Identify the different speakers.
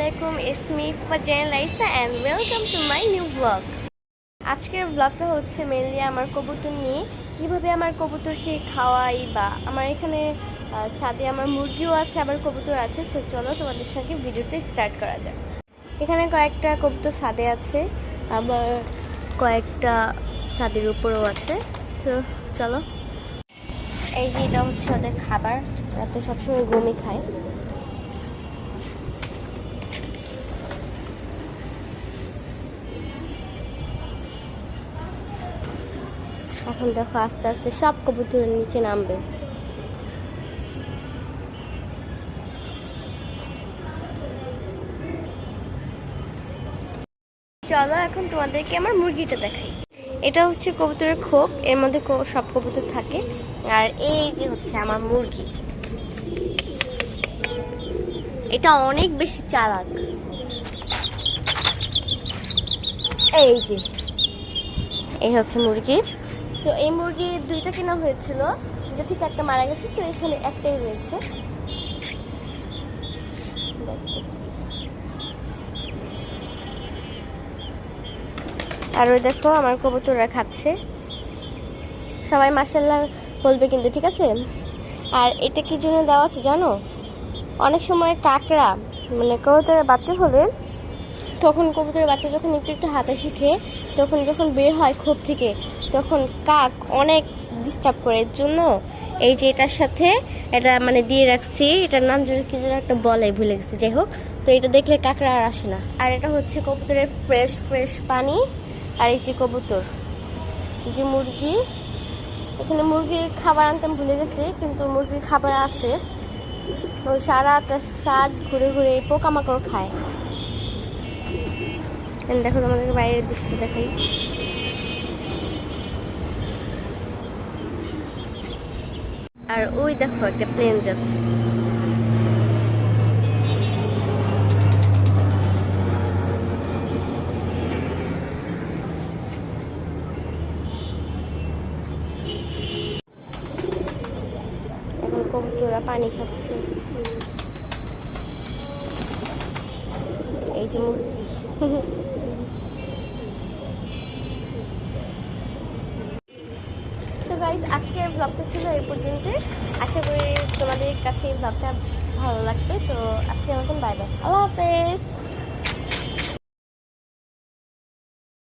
Speaker 1: আলাইকুম, it's me Farzana লাইসা and welcome to my new blog. আজকের ব্লগটা হচ্ছে মেনলি আমার কবুতর নিয়ে, কীভাবে আমার কবুতরকে খাওয়াই, বা আমার এখানে ছাদে আমার মুরগিও আছে, আবার কবুতর আছে। তো চলো তোমাদের সঙ্গে ভিডিওটা স্টার্ট করা যাক। এখানে কয়েকটা কবুতর ছাদে আছে, আবার কয়েকটা ছাদের উপরেও আছে। তো চলো, এই যে এটা হচ্ছে ওদের খাবার। রাতে সবসময় গমই খায়। এখন দেখো আস্তে আস্তে সব কবুতরের নিচে নামবে। চলো এখন তোমাদেরকে আমার মুরগিটা দেখাই। এটা হচ্ছে কবুতরের খোপ, এর মধ্যে সব কবুতর থাকে। আর এই যে হচ্ছে আমার মুরগি, এটা অনেক বেশি চালাক। এই যে এই হচ্ছে মুরগি। তো এই মুরগি দুইটা কেনা হয়েছিল, দুইটা থেকে একটা মারা গেছে, তো এখানে একটাই রয়েছে। আর ওই দেখো আমার কবুতররা খাচ্ছে। সবাই মাশাআল্লাহ বলবে কিন্তু, ঠিক আছে? আর এটা কি জন্য দেওয়া আছে জানো? অনেক সময় কাকড়া, মানে কবুতরের বাচ্চা হলে, তখন কবুতরের বাচ্চা যখন একটু একটু হাতে শিখে, তখন যখন বের হয় খোপ থেকে, তখন কাক অনেক ডিস্টার্ব করে। এর জন্য এই যে এটার সাথে এটা মানে দিয়ে রাখছি। এটার নাম যেন কি যেন একটা বলে, ভুলে গেছি। যাই হোক, তো এটা দেখলে কাকড়া আর আসে না। আর এটা হচ্ছে কবুতরের ফ্রেশ ফ্রেশ পানি। আর এই যে কবুতর, এই যে মুরগি। এখানে মুরগির খাবার আনতে ভুলে গেছি, কিন্তু মুরগির খাবার আছে। ওই সারাটা ছাদ ঘুরে ঘুরে পোকামাকড় খায়। দেখো তোমাদেরকে বাইরের দৃশ্যটা দেখাই। আর ওই দেখো একটা প্লেন যাচ্ছে। এখন কবুতররা পানি খাচ্ছে। এই যে মুরগি। তো গাইস, আজকের ব্লগটা ছিল এই পর্যন্ত। আশা করি তোমাদের কাছে এই ব্লগটা ভালো লাগবে। তো আজকের মতন বাই বাই, আল্লাহ হাফেজ।